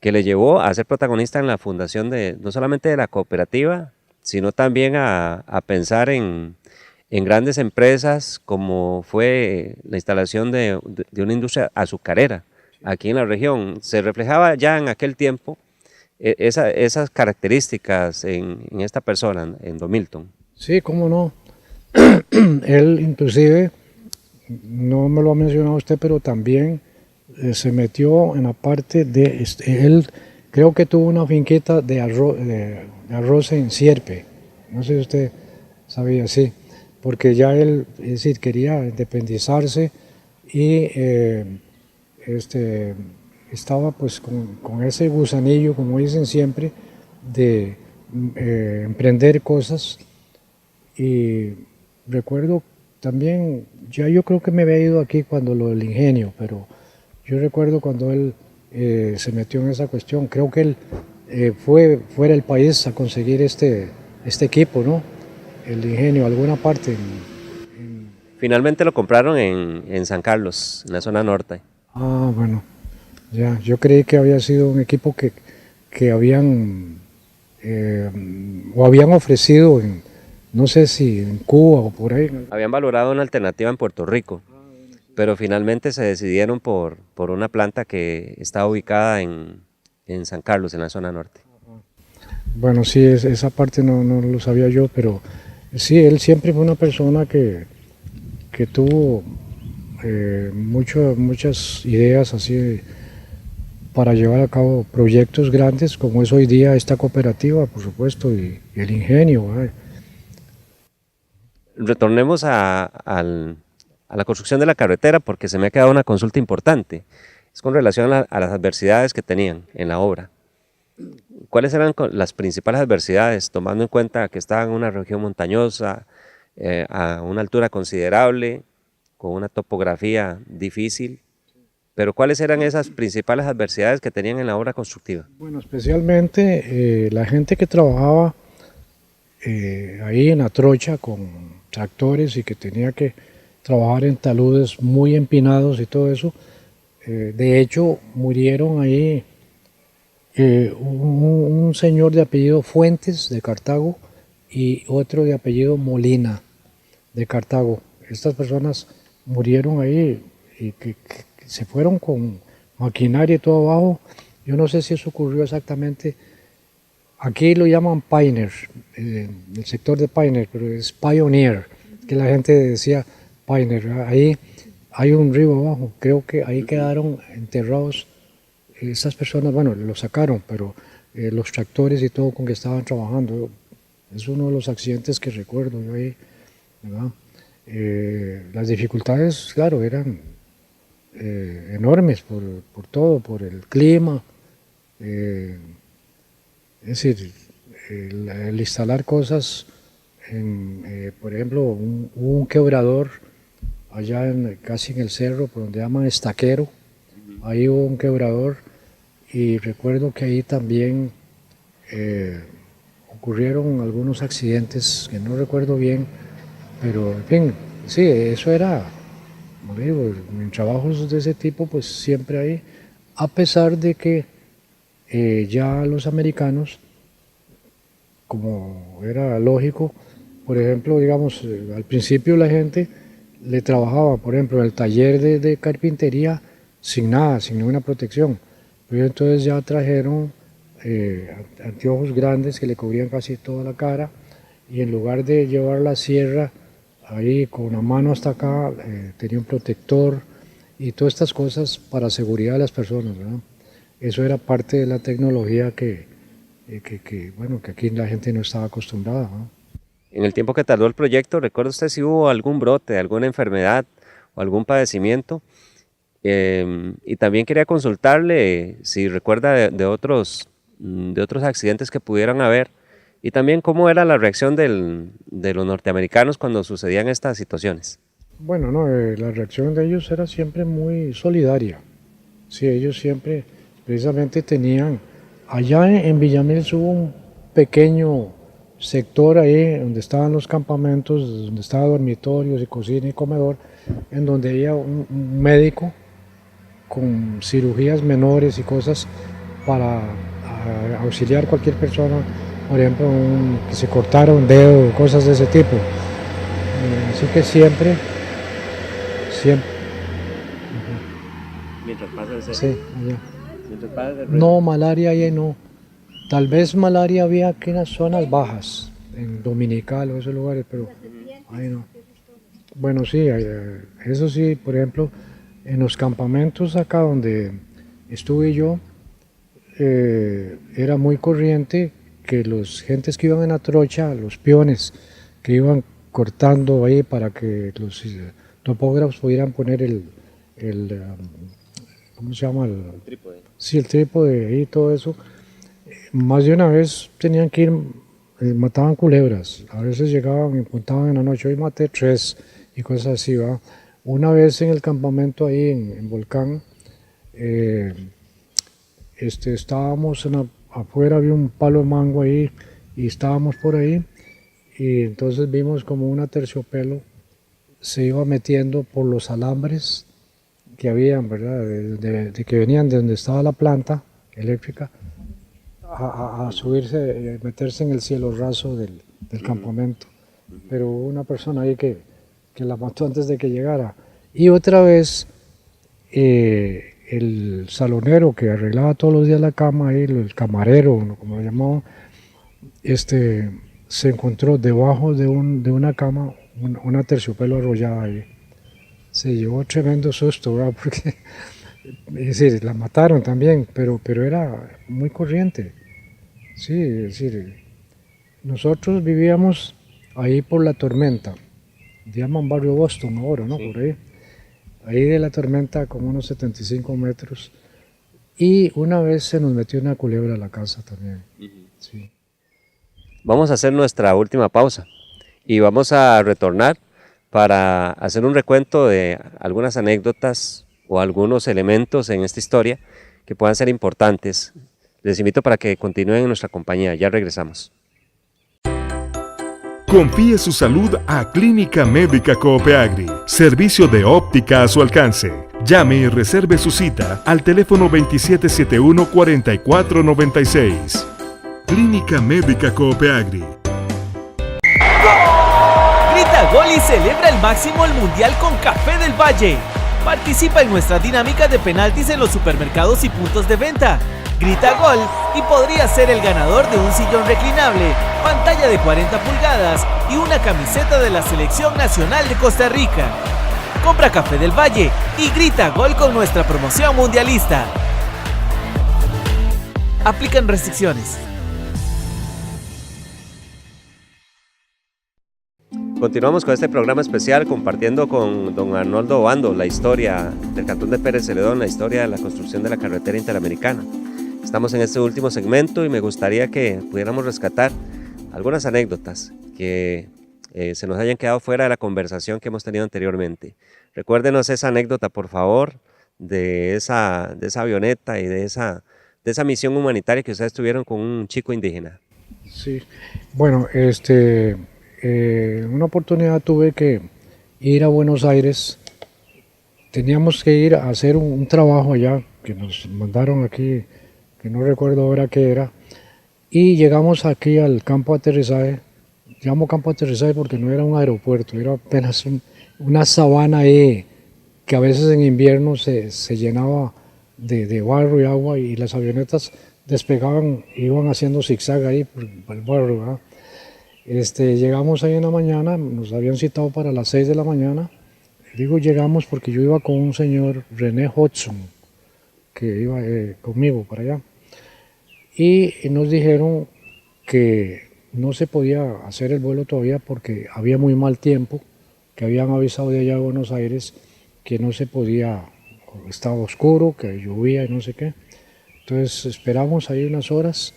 Speaker 2: le llevó a ser protagonista en la fundación de no solamente de la cooperativa, sino también a pensar en grandes empresas como fue la instalación de una industria azucarera aquí en la región. Se reflejaba ya en aquel tiempo esas características en esta persona, en don Milton.
Speaker 3: Sí, cómo no. Él inclusive, no me lo ha mencionado usted, pero también se metió en la parte de, él creo que tuvo una finquita de arroz en Sierpe, no sé si usted sabía, sí, porque ya él, es decir, quería independizarse y estaba pues con ese gusanillo, como dicen siempre, de emprender cosas. Y recuerdo también, ya yo creo que me había ido aquí cuando lo del ingenio, pero yo recuerdo cuando él se metió en esa cuestión, creo que él fue fuera del país a conseguir este equipo, ¿no? El ingenio, alguna parte.
Speaker 2: Finalmente lo compraron en San Carlos, en la zona norte.
Speaker 3: Ah, bueno, ya, yo creí que había sido un equipo que habían, o habían ofrecido, no sé si en Cuba o por ahí.
Speaker 2: Habían valorado una alternativa en Puerto Rico, pero finalmente se decidieron por una planta que está ubicada en San Carlos, en la zona norte.
Speaker 3: Bueno, sí, esa parte no lo sabía yo, pero sí, él siempre fue una persona que tuvo muchas ideas así para llevar a cabo proyectos grandes, como es hoy día esta cooperativa, por supuesto, y el ingenio.
Speaker 2: Retornemos a la construcción de la carretera, porque se me ha quedado una consulta importante. Es con relación a las adversidades que tenían en la obra. ¿Cuáles eran las principales adversidades, tomando en cuenta que estaban en una región montañosa, a una altura considerable, con una topografía difícil? Pero ¿cuáles eran esas principales adversidades que tenían en la obra constructiva?
Speaker 3: Bueno, especialmente la gente que trabajaba ahí en la trocha con tractores y que tenía que trabajar en taludes muy empinados y todo eso. De hecho, murieron ahí un señor de apellido Fuentes de Cartago y otro de apellido Molina de Cartago. Estas personas murieron ahí y que se fueron con maquinaria y todo abajo. Yo no sé si eso ocurrió exactamente. Aquí lo llaman Pioneer, el sector de Pioneer, pero es Pioneer, que la gente decía Pioneer. Ahí hay un río abajo, creo que ahí quedaron enterrados esas personas, bueno, lo sacaron, pero los tractores y todo con que estaban trabajando. Es uno de los accidentes que recuerdo yo ahí, ¿verdad? Las dificultades, claro, eran enormes por todo, por el clima. Es decir, el instalar cosas, por ejemplo, hubo un quebrador allá casi en el cerro, por donde llaman Estaquero, ahí hubo un quebrador y recuerdo que ahí también ocurrieron algunos accidentes que no recuerdo bien, pero en fin, sí, eso era, como digo, en trabajos de ese tipo pues siempre hay, a pesar de que ya los americanos, como era lógico, por ejemplo, digamos, al principio la gente le trabajaba, por ejemplo, en el taller de carpintería sin nada, sin ninguna protección. Pero entonces ya trajeron anteojos grandes que le cubrían casi toda la cara y en lugar de llevar la sierra ahí con la mano hasta acá, tenía un protector y todas estas cosas para seguridad de las personas, ¿verdad? Eso era parte de la tecnología que aquí la gente no estaba acostumbrada, ¿no?
Speaker 2: En el tiempo que tardó el proyecto, ¿recuerda usted si hubo algún brote, alguna enfermedad o algún padecimiento Y también quería consultarle si recuerda de otros accidentes que pudieran haber y también cómo era la reacción de los norteamericanos cuando sucedían estas situaciones.
Speaker 3: Bueno, no, la reacción de ellos era siempre muy solidaria. Sí, ellos siempre precisamente tenían, allá en Villamil hubo un pequeño sector ahí donde estaban los campamentos, donde estaban dormitorios y cocina y comedor, en donde había un médico con cirugías menores y cosas para auxiliar a cualquier persona, por ejemplo, que se cortara un dedo, cosas de ese tipo. Así que siempre.
Speaker 2: Mientras pasa el
Speaker 3: Sí, allá.
Speaker 2: Mientras pasa el
Speaker 3: No, malaria ahí no. Tal vez malaria había aquí en las zonas bajas, en Dominical o esos lugares, pero ahí no. Bueno, sí, eso sí, por ejemplo, en los campamentos acá donde estuve yo, era muy corriente que los gentes que iban en la trocha, los peones, que iban cortando ahí para que los topógrafos pudieran poner ¿cómo se llama? El
Speaker 2: trípode.
Speaker 3: Sí, el trípode ahí, todo eso. Más de una vez tenían que ir, mataban culebras. A veces llegaban y apuntaban en la noche, hoy maté 3 y cosas así, ¿va? Una vez en el campamento ahí en Volcán, estábamos afuera, había un palo de mango ahí y estábamos por ahí y entonces vimos como una terciopelo se iba metiendo por los alambres que habían, ¿verdad? De que venían de donde estaba la planta eléctrica a subirse, meterse en el cielo raso del campamento. Pero hubo una persona ahí que la mató antes de que llegara. Y otra vez, el salonero que arreglaba todos los días la cama, ahí, el camarero, como lo llamaban, se encontró debajo de una cama una terciopelo arrollada ahí. Se llevó tremendo susto, ¿verdad? Porque es decir, la mataron también, pero era muy corriente. Sí, es decir, nosotros vivíamos ahí por la Tormenta, llaman barrio Boston ahora, ¿no? Por ahí. Ahí de la Tormenta como unos 75 metros. Y una vez se nos metió una culebra a la casa también. Sí.
Speaker 2: Vamos a hacer nuestra última pausa y vamos a retornar para hacer un recuento de algunas anécdotas o algunos elementos en esta historia que puedan ser importantes. Les invito para que continúen en nuestra compañía. Ya regresamos.
Speaker 1: Confíe su salud a Clínica Médica Coopeagri. Servicio de óptica a su alcance. Llame y reserve su cita al teléfono 2771-4496. Clínica Médica Coopeagri.
Speaker 4: Grita gol y celebra el máximo el Mundial con Café del Valle. Participa en nuestra dinámica de penaltis en los supermercados y puntos de venta. Grita gol y podrías ser el ganador de un sillón reclinable, pantalla de 40 pulgadas y una camiseta de la Selección Nacional de Costa Rica. Compra Café del Valle y grita gol con nuestra promoción mundialista. Aplican restricciones.
Speaker 2: Continuamos con este programa especial compartiendo con don Arnoldo Obando la historia del Cantón de Pérez Celedón, la historia de la construcción de la carretera interamericana. Estamos en este último segmento y me gustaría que pudiéramos rescatar algunas anécdotas que se nos hayan quedado fuera de la conversación que hemos tenido anteriormente. Recuérdenos esa anécdota, por favor, de esa avioneta y de esa misión humanitaria que ustedes tuvieron con un chico indígena.
Speaker 3: Sí, bueno, una oportunidad tuve que ir a Buenos Aires. Teníamos que ir a hacer un trabajo allá que nos mandaron aquí, que no recuerdo ahora qué era, y llegamos aquí al campo de aterrizaje. Llamo campo de aterrizaje porque no era un aeropuerto, era apenas una sabana ahí que a veces en invierno se llenaba de barro y agua y las avionetas despegaban, iban haciendo zigzag ahí por el barro, ¿verdad? Llegamos ahí en la mañana, nos habían citado para las 6 de la mañana. Digo llegamos porque yo iba con un señor, René Hodgson, que iba conmigo para allá. Y nos dijeron que no se podía hacer el vuelo todavía porque había muy mal tiempo, que habían avisado de allá a Buenos Aires que no se podía estaba oscuro, que llovía y no sé qué. Entonces esperamos ahí unas horas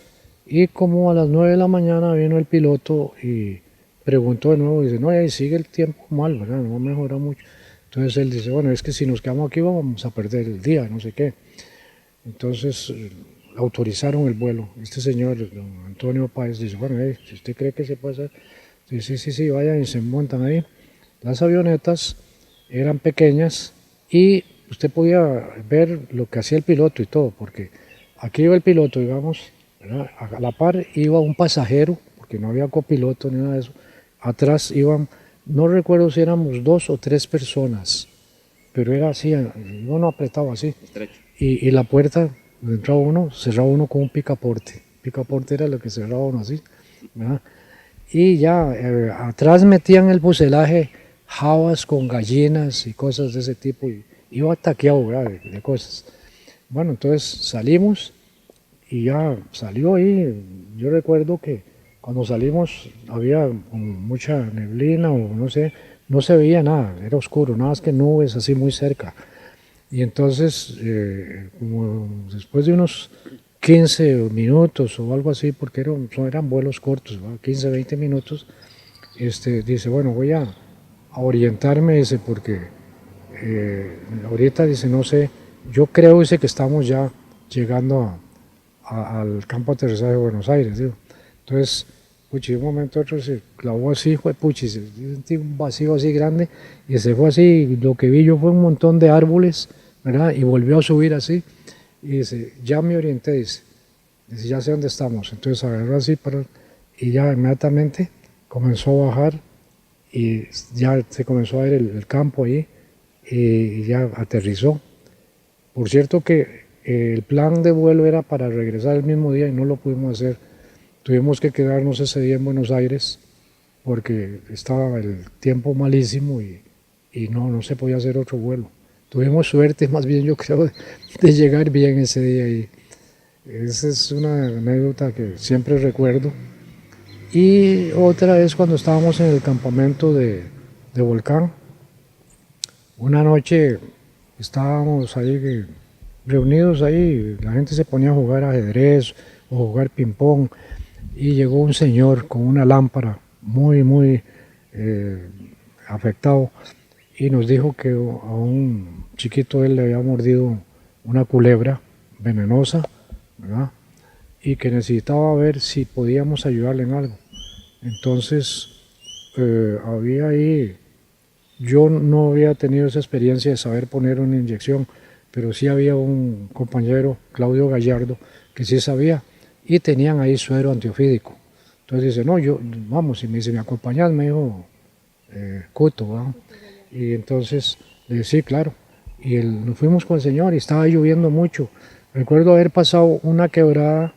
Speaker 3: y como a las 9 de la mañana vino el piloto y preguntó de nuevo, dice, no, ahí sigue el tiempo mal, ¿verdad? No mejora mucho. Entonces él dice, bueno, es que si nos quedamos aquí vamos a perder el día, no sé qué. Entonces autorizaron el vuelo. Este señor, don Antonio Páez, dice, bueno, si usted cree que se puede hacer, dice, sí, vayan y se montan ahí. Las avionetas eran pequeñas y usted podía ver lo que hacía el piloto y todo, porque aquí iba el piloto, digamos, ¿verdad? A la par iba un pasajero, porque no había copiloto ni nada de eso. Atrás iban, no recuerdo si éramos 2 o 3 personas, pero era así, uno apretaba así. Y la puerta, donde entraba uno, cerraba uno con un picaporte. Picaporte era lo que cerraba uno así, ¿verdad? Y ya atrás metían el fuselaje jabas con gallinas y cosas de ese tipo, y iba taqueado, ¿verdad? De cosas. Bueno, entonces salimos y ya salió ahí. Yo recuerdo que cuando salimos había mucha neblina o no sé, no se veía nada, era oscuro, nada más que nubes así muy cerca. Y entonces, como después de unos 15 minutos o algo así, porque eran vuelos cortos, ¿verdad? 15, 20 minutos, dice, bueno, voy a orientarme, dice, porque ahorita dice, no sé, yo creo, dice, que estamos ya llegando al campo de aterrizaje de Buenos Aires, digo. Entonces, puchi, de un momento a otro se clavó así, fue puchi, sentí un vacío así grande y se fue así, y lo que vi yo fue un montón de árboles, ¿verdad? Y volvió a subir así y dice, ya me orienté, dice, ya sé dónde estamos. Entonces agarró así y ya inmediatamente comenzó a bajar y ya se comenzó a ver el campo ahí y ya aterrizó. Por cierto que el plan de vuelo era para regresar el mismo día y no lo pudimos hacer. Tuvimos que quedarnos ese día en Buenos Aires porque estaba el tiempo malísimo y no se podía hacer otro vuelo. Tuvimos suerte, más bien yo creo, de llegar bien ese día y esa es una anécdota que siempre recuerdo. Y otra vez cuando estábamos en el campamento de Volcán, una noche estábamos ahí reunidos ahí, la gente se ponía a jugar ajedrez o jugar ping pong y llegó un señor con una lámpara muy afectado y nos dijo que a un chiquito él le había mordido una culebra venenosa, ¿verdad? Y que necesitaba ver si podíamos ayudarle en algo. Entonces había ahí, yo no había tenido esa experiencia de saber poner una inyección, pero sí había un compañero, Claudio Gallardo, que sí sabía, y tenían ahí suero antiofídico. Entonces dice, no, vamos, y me dice, ¿me acompañas? Me dijo Cuto, ¿verdad? Y entonces le dije, sí, claro. Y nos fuimos con el señor y estaba lloviendo mucho. Recuerdo haber pasado una quebrada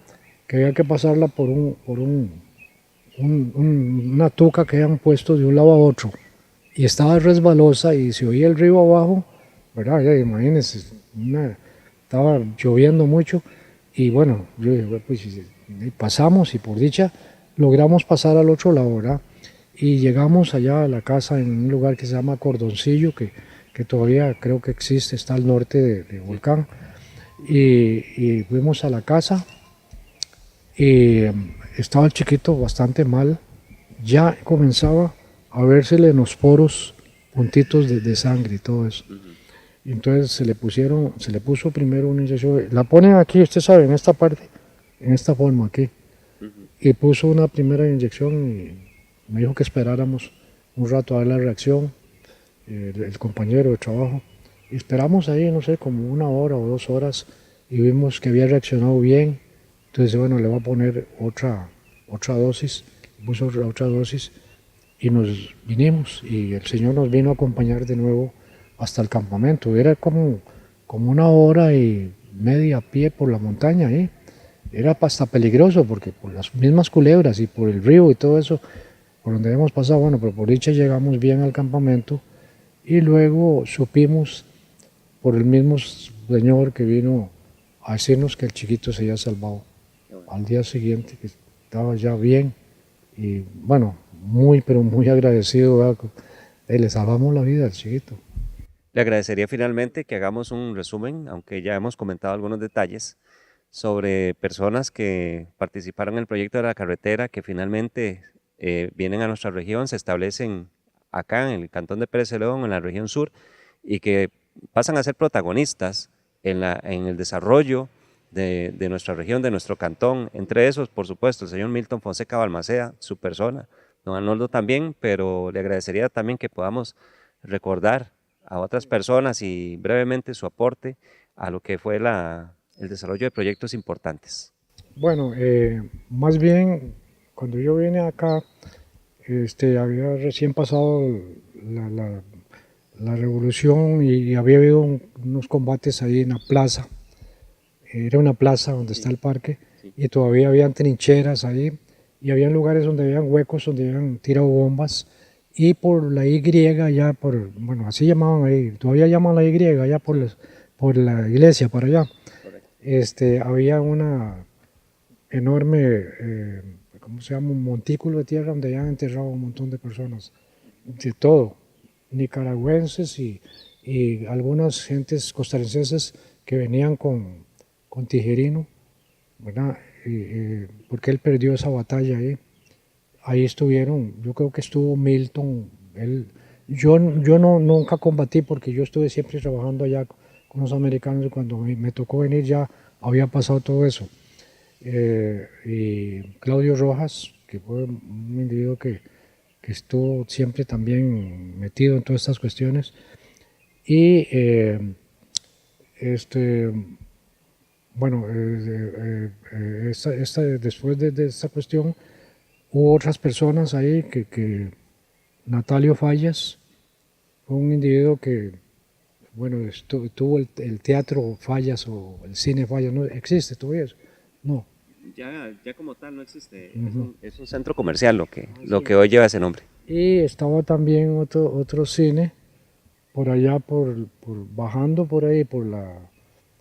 Speaker 3: que había que pasarla por una tuca que habían puesto de un lado a otro. Y estaba resbalosa y se oía el río abajo, ¿verdad? Ya, imagínense, estaba lloviendo mucho. Y bueno, yo dije, pues pasamos y por dicha logramos pasar al otro lado, ¿verdad? Y llegamos allá a la casa en un lugar que se llama Cordoncillo, que todavía creo que existe, está al norte de Volcán. Y fuimos a la casa y estaba el chiquito bastante mal, ya comenzaba a vérsele en los poros puntitos de sangre y todo eso. Y entonces se le puso primero una inyección, la ponen aquí, usted sabe, en esta parte, en esta forma aquí. Y puso una primera inyección y me dijo que esperáramos un rato a ver la reacción, el compañero de trabajo. Y esperamos ahí, no sé, como 1 hora o 2 horas y vimos que había reaccionado bien. Entonces, bueno, le va a poner otra dosis, puso otra dosis y nos vinimos y el Señor nos vino a acompañar de nuevo hasta el campamento. Era como 1 hora y media a pie por la montaña, ¿eh? Era hasta peligroso porque por las mismas culebras y por el río y todo eso, por donde hemos pasado, bueno, pero por dicha llegamos bien al campamento y luego supimos por el mismo señor que vino a decirnos que el chiquito se había salvado al día siguiente, que estaba ya bien y bueno, pero muy agradecido, ¿verdad? Le salvamos la vida al chiquito.
Speaker 2: Le agradecería finalmente que hagamos un resumen, aunque ya hemos comentado algunos detalles, sobre personas que participaron en el proyecto de la carretera, que finalmente vienen a nuestra región, se establecen acá en el cantón de Pérez Celedón, en la región sur, y que pasan a ser protagonistas en el desarrollo de nuestra región, de nuestro cantón. Entre esos, por supuesto, el señor Milton Fonseca Balmaceda, su persona, don Arnoldo también, pero le agradecería también que podamos recordar a otras personas y brevemente su aporte a lo que fue el desarrollo de proyectos importantes.
Speaker 3: Bueno, más bien cuando yo vine acá, había recién pasado la, la- la revolución y había habido unos combates ahí en la plaza. Era una plaza donde está el parque y todavía habían trincheras ahí y habían lugares donde habían huecos donde habían tirado bombas y por la Y, ya por, bueno, así llamaban ahí, todavía llaman la Y, ya por la iglesia, para allá, había una enorme, ¿cómo se llama? Un montículo de tierra donde habían enterrado un montón de personas, de todo, nicaragüenses y algunas gentes costarricenses que venían con Tijerino, ¿verdad? Porque él perdió esa batalla ahí. Ahí estuvieron, yo creo que estuvo Milton, yo no, nunca combatí porque yo estuve siempre trabajando allá con los americanos y cuando me tocó venir ya había pasado todo eso. Y Claudio Rojas, que fue un individuo que estuvo siempre también metido en todas estas cuestiones. Y bueno, después de esta cuestión hubo otras personas ahí que Natalio Fallas fue un individuo que, bueno, tuvo el teatro Fallas o el cine Fallas, ¿no existe todavía eso? No.
Speaker 2: Ya como tal no existe,
Speaker 3: Ujú.
Speaker 2: es un centro comercial lo que hoy lleva ese nombre.
Speaker 3: Y estaba también otro cine por allá, bajando por ahí,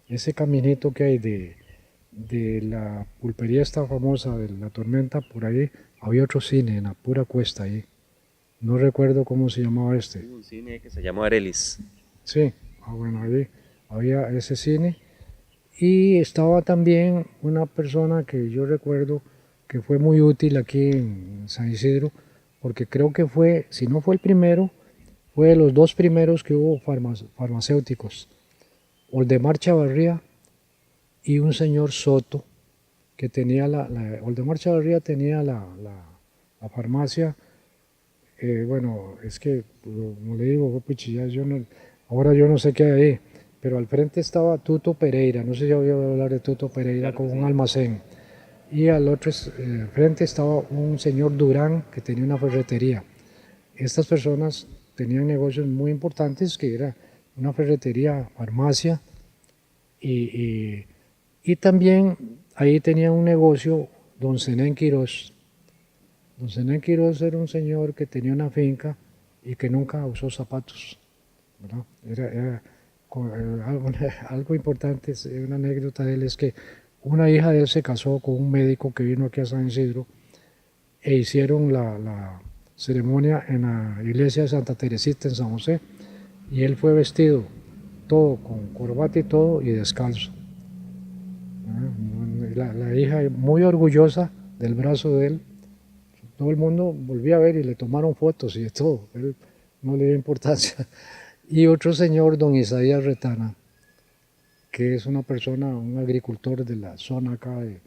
Speaker 3: ese caminito que hay de la pulpería esta famosa de la Tormenta, por ahí había otro cine en la pura cuesta ahí. No recuerdo cómo se llamaba este.
Speaker 2: Un cine que se llamó Arelis.
Speaker 3: Sí, bueno, ahí había ese cine. Y estaba también una persona que yo recuerdo que fue muy útil aquí en San Isidro, porque creo que fue, si no fue el primero, fue de los dos primeros que hubo farmacéuticos. Oldemar Chavarría y un señor Soto, que tenía Oldemar Chavarría tenía la farmacia. Bueno, es que, como le digo, puchi, ahora yo no sé qué hay ahí, pero al frente estaba Tuto Pereira, no sé si había oído hablar de Tuto Pereira, con un almacén. Y al otro frente estaba un señor Durán que tenía una ferretería. Estas personas tenían negocios muy importantes, que era una ferretería, farmacia, y, y también ahí tenía un negocio don Zenén Quirós. Don Zenén Quirós era un señor que tenía una finca y que nunca usó zapatos, ¿verdad? Algo importante, una anécdota de él es que una hija de él se casó con un médico que vino aquí a San Isidro e hicieron la ceremonia en la iglesia de Santa Teresita en San José y él fue vestido todo con corbata y todo y descalzo. La hija muy orgullosa del brazo de él, todo el mundo volvía a ver y le tomaron fotos y de todo, él no le dio importancia. Y otro señor, don Isaías Retana, que es una persona, un agricultor de la zona acá de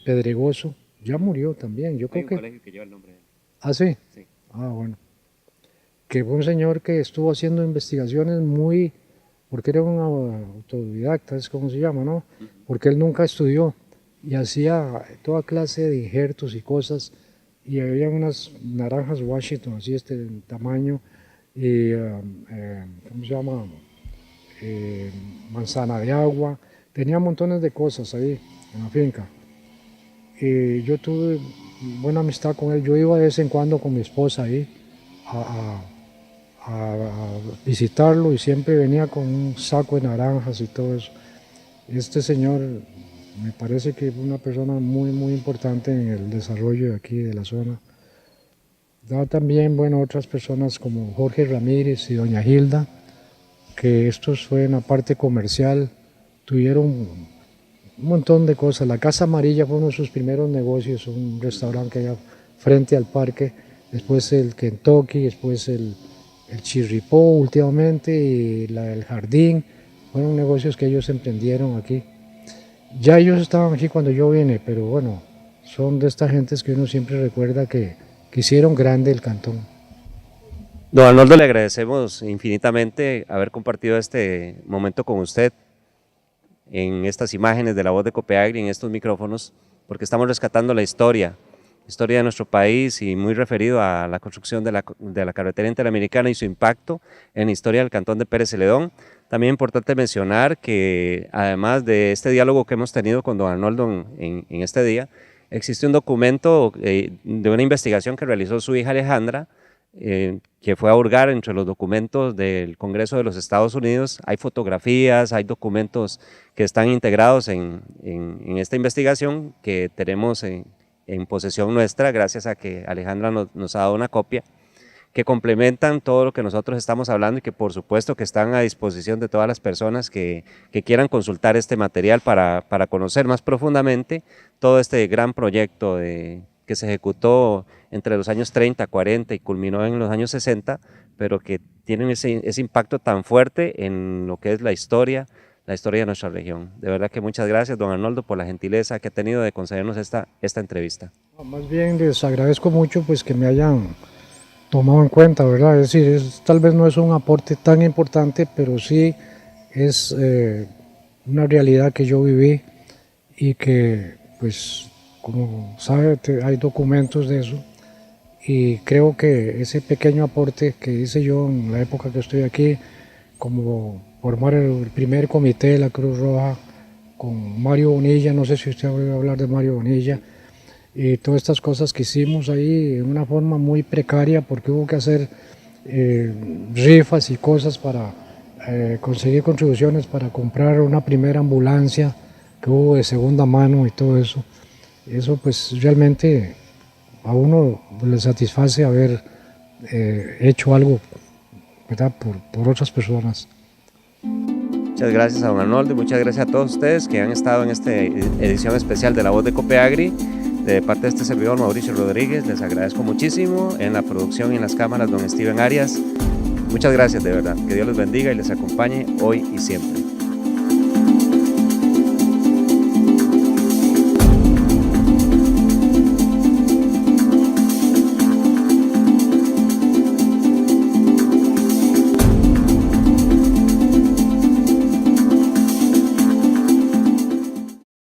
Speaker 3: Pedregoso, ya murió también, yo creo que...
Speaker 2: colegio que lleva el nombre de él.
Speaker 3: ¿Ah, sí?
Speaker 2: Sí.
Speaker 3: Ah, bueno. Que fue un señor que estuvo haciendo investigaciones muy, porque era un autodidacta, es como se llama, ¿no? Porque él nunca estudió y hacía toda clase de injertos y cosas y había unas naranjas Washington, así en tamaño, y ¿cómo se llama? Manzana de agua, tenía montones de cosas ahí en la finca. Y yo tuve buena amistad con él, yo iba de vez en cuando con mi esposa ahí a visitarlo y siempre venía con un saco de naranjas y todo eso. Este señor me parece que fue una persona muy importante en el desarrollo de aquí, de la zona. Da también, bueno, otras personas como Jorge Ramírez y doña Hilda, que estos fue en la parte comercial, tuvieron un montón de cosas. La Casa Amarilla fue uno de sus primeros negocios, un restaurante que hay frente al parque, después el Kentucky, después el Chirripó últimamente y el Jardín, fueron negocios que ellos emprendieron aquí. Ya ellos estaban aquí cuando yo vine, pero bueno, son de estas gentes que uno siempre recuerda que hicieron grande el cantón.
Speaker 2: Don Arnoldo, le agradecemos infinitamente haber compartido este momento con usted en estas imágenes de La Voz de Copeagri, en estos micrófonos, porque estamos rescatando la historia de nuestro país y muy referido a la construcción de la carretera interamericana y su impacto en la historia del cantón de Pérez Celedón. También es importante mencionar que además de este diálogo que hemos tenido con don Arnoldo en este día, existe un documento de una investigación que realizó su hija Alejandra, que fue a hurgar entre los documentos del Congreso de los Estados Unidos. Hay fotografías, hay documentos que están integrados en esta investigación que tenemos en posesión nuestra, gracias a que Alejandra nos ha dado una copia, que complementan todo lo que nosotros estamos hablando y que por supuesto que están a disposición de todas las personas que quieran consultar este material para conocer más profundamente todo este gran proyecto que se ejecutó entre los años 30, 40 y culminó en los años 60, pero que tienen ese impacto tan fuerte en lo que es la historia de nuestra región. De verdad que muchas gracias, don Arnoldo, por la gentileza que ha tenido de concedernos esta entrevista.
Speaker 3: Más bien les agradezco mucho pues que me hayan tomado en cuenta, ¿verdad? Es decir, tal vez no es un aporte tan importante, pero sí es una realidad que yo viví y que, pues, como sabe, hay documentos de eso y creo que ese pequeño aporte que hice yo en la época que estoy aquí, como formar el primer comité de la Cruz Roja con Mario Bonilla, no sé si usted ha oído hablar de Mario Bonilla, y todas estas cosas que hicimos ahí en una forma muy precaria porque hubo que hacer rifas y cosas para conseguir contribuciones para comprar una primera ambulancia que hubo de segunda mano y todo eso. Eso pues realmente a uno le satisface haber hecho algo, ¿verdad? por otras personas.
Speaker 2: Muchas gracias a don Arnoldo y muchas gracias a todos ustedes que han estado en esta edición especial de La Voz de Copeagri. De parte de este servidor Mauricio Rodríguez, les agradezco muchísimo. En la producción y en las cámaras don Steven Arias. Muchas gracias de verdad, que Dios les bendiga y les acompañe hoy y siempre.